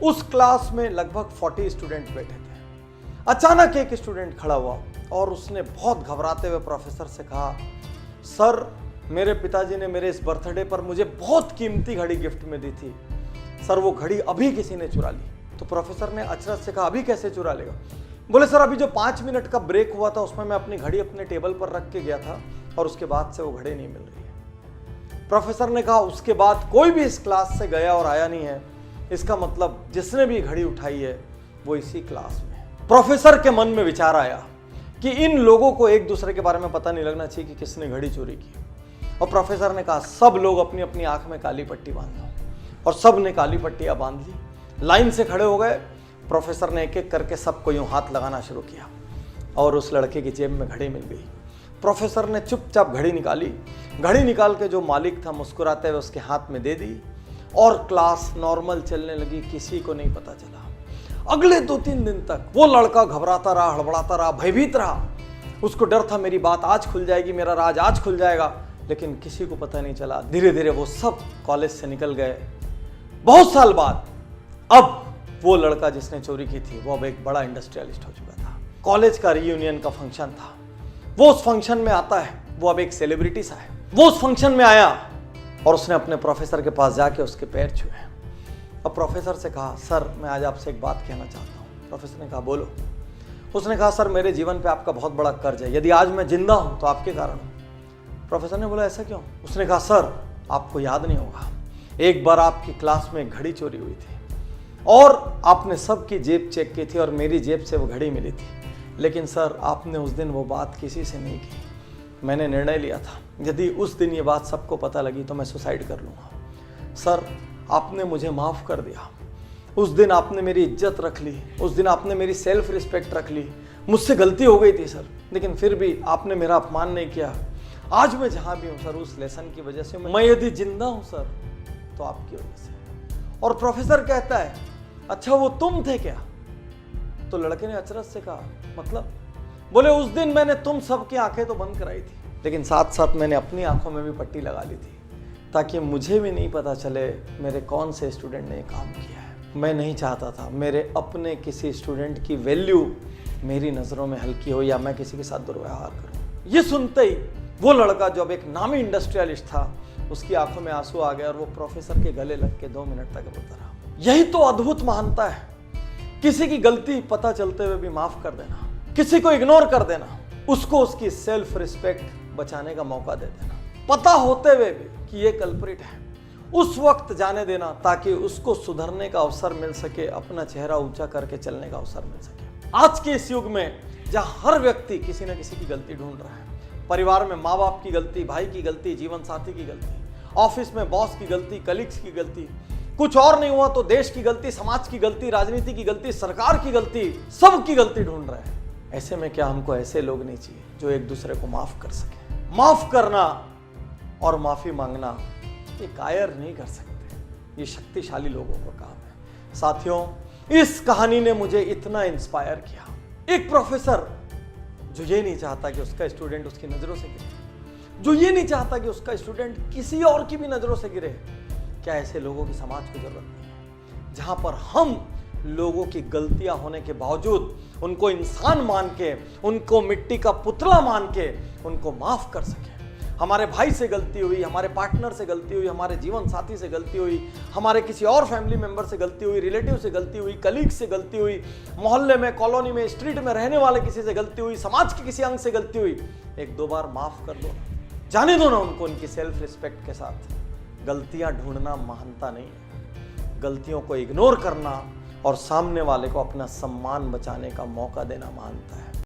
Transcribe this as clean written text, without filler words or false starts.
उस क्लास में लगभग 40 स्टूडेंट बैठे थे। अचानक एक स्टूडेंट खड़ा हुआ और उसने बहुत घबराते हुए प्रोफेसर से कहा, सर मेरे पिताजी ने मेरे इस बर्थडे पर मुझे बहुत कीमती घड़ी गिफ्ट में दी थी, सर वो घड़ी अभी किसी ने चुरा ली। तो प्रोफेसर ने अचरज से कहा, अभी कैसे चुरा लेगा? बोले सर अभी जो 5 मिनट का ब्रेक हुआ था उसमें मैं अपनी घड़ी अपने टेबल पर रख के गया था और उसके बाद से वो घड़ी नहीं मिल रही है। प्रोफेसर ने कहा, उसके बाद कोई भी इस क्लास से गया और आया नहीं है, इसका मतलब जिसने भी घड़ी उठाई है वो इसी क्लास में है। प्रोफेसर के मन में विचार आया कि इन लोगों को एक दूसरे के बारे में पता नहीं लगना चाहिए कि किसने घड़ी चोरी की। और प्रोफेसर ने कहा, सब लोग अपनी अपनी आंख में काली पट्टी बांध लो। और सब ने काली पट्टियां बांध ली, लाइन से खड़े हो गए। प्रोफेसर ने एक एक करके सबको यूं हाथ लगाना शुरू किया और उस लड़के की जेब में घड़ी मिल गई। प्रोफेसर ने चुपचाप घड़ी निकाली, घड़ी निकाल के जो मालिक था मुस्कुराते हुए उसके हाथ में दे दी और क्लास नॉर्मल चलने लगी, किसी को नहीं पता चला। अगले 2-3 दिन तक वो लड़का घबराता रहा, हड़बड़ाता रहा, भयभीत रहा। उसको डर था मेरी बात आज खुल जाएगी, मेरा राज आज खुल जाएगा, लेकिन किसी को पता नहीं चला। धीरे धीरे वो सब कॉलेज से निकल गए। बहुत साल बाद अब वो लड़का जिसने चोरी की थी वो अब एक बड़ा इंडस्ट्रियलिस्ट हो चुका था। कॉलेज का रीयूनियन का फंक्शन था, वो उस फंक्शन में आता है, वो अब एक सेलिब्रिटी सा है। वो उस फंक्शन में आया और उसने अपने प्रोफेसर के पास जाके उसके पैर छुए और प्रोफेसर से कहा, सर मैं आज आपसे एक बात कहना चाहता हूँ। प्रोफेसर ने कहा, बोलो। उसने कहा, सर मेरे जीवन पे आपका बहुत बड़ा कर्ज है, यदि आज मैं जिंदा हूँ तो आपके कारण हूँ। प्रोफेसर ने बोला, ऐसा क्यों? उसने कहा, सर आपको याद नहीं होगा, एक बार आपकी क्लास में एक घड़ी चोरी हुई थी और आपने सबकी जेब चेक की थी और मेरी जेब से वो घड़ी मिली थी, लेकिन सर आपने उस दिन वो बात किसी से नहीं की। मैंने निर्णय लिया था यदि उस दिन ये बात सबको पता लगी तो मैं सुसाइड कर लूँगा। सर आपने मुझे माफ़ कर दिया, उस दिन आपने मेरी इज्जत रख ली, उस दिन आपने मेरी सेल्फ रिस्पेक्ट रख ली। मुझसे गलती हो गई थी सर, लेकिन फिर भी आपने मेरा अपमान नहीं किया। आज मैं जहाँ भी हूँ सर उस लेसन की वजह से, मैं यदि जिंदा हूँ सर तो आपकी वजह से। और प्रोफेसर कहता है, अच्छा वो तुम थे क्या? तो लड़के ने अचरज से कहा, मतलब? बोले, उस दिन मैंने तुम सबकी आंखें तो बंद कराई थी, लेकिन साथ साथ मैंने अपनी आंखों में भी पट्टी लगा ली थी ताकि मुझे भी नहीं पता चले मेरे कौन से स्टूडेंट ने ये काम किया है। मैं नहीं चाहता था मेरे अपने किसी स्टूडेंट की वैल्यू मेरी नज़रों में हल्की हो या मैं किसी के साथ दुर्व्यवहार करूं। ये सुनते ही वो लड़का जो अब एक नामी इंडस्ट्रियलिस्ट था, उसकी आंखों में आंसू आ गया और वो प्रोफेसर के गले लग के 2 मिनट तक रोता रहा। यही तो अद्भुत महानता है, किसी की गलती पता चलते हुए भी माफ कर देना, किसी को इग्नोर कर देना, उसको उसकी सेल्फ रिस्पेक्ट बचाने का मौका दे देना, पता होते हुए भी कि ये कल्प्रिट है, उस वक्त जाने देना ताकि उसको सुधरने का अवसर मिल सके, अपना चेहरा ऊंचा करके चलने का अवसर मिल सके। आज के इस युग में जहां हर व्यक्ति किसी न किसी की गलती ढूंढ रहा है, परिवार में माँ बाप की गलती, भाई की गलती, जीवन साथी की गलती, ऑफिस में बॉस की गलती, कलीग्स की गलती, कुछ और नहीं हुआ तो देश की गलती, समाज की गलती, राजनीति की गलती, सरकार की गलती, सबकी गलती ढूंढ रहे हैं। ऐसे में क्या हमको ऐसे लोग नहीं चाहिए जो एक दूसरे को माफ कर सके? माफ करना और माफी मांगना ये कायर नहीं कर सकते, ये शक्तिशाली लोगों का काम है। साथियों, इस कहानी ने मुझे इतना इंस्पायर किया। एक प्रोफेसर जो ये नहीं चाहता कि उसका स्टूडेंट उसकी नजरों से गिरे, जो ये नहीं चाहता कि उसका स्टूडेंट किसी और की भी नजरों से गिरे, क्या ऐसे लोगों की समाज को जरूरत नहीं है? जहां पर हम लोगों की गलतियां होने के बावजूद उनको इंसान मान के, उनको मिट्टी का पुतला मान के उनको माफ कर सके। हमारे भाई से गलती हुई, हमारे पार्टनर से गलती हुई, हमारे जीवन साथी से गलती हुई, हमारे किसी और फैमिली मेंबर से गलती हुई, रिलेटिव से गलती हुई, कलीग से गलती हुई, मोहल्ले में, कॉलोनी में, स्ट्रीट में रहने वाले किसी से गलती हुई, समाज के किसी अंग से गलती हुई, 1-2 बार माफ कर दो, जाने दो ना उनको उनकी सेल्फ रिस्पेक्ट के साथ। गलतियां ढूंढना महानता नहीं है, गलतियों को इग्नोर करना और सामने वाले को अपना सम्मान बचाने का मौका देना महानता है।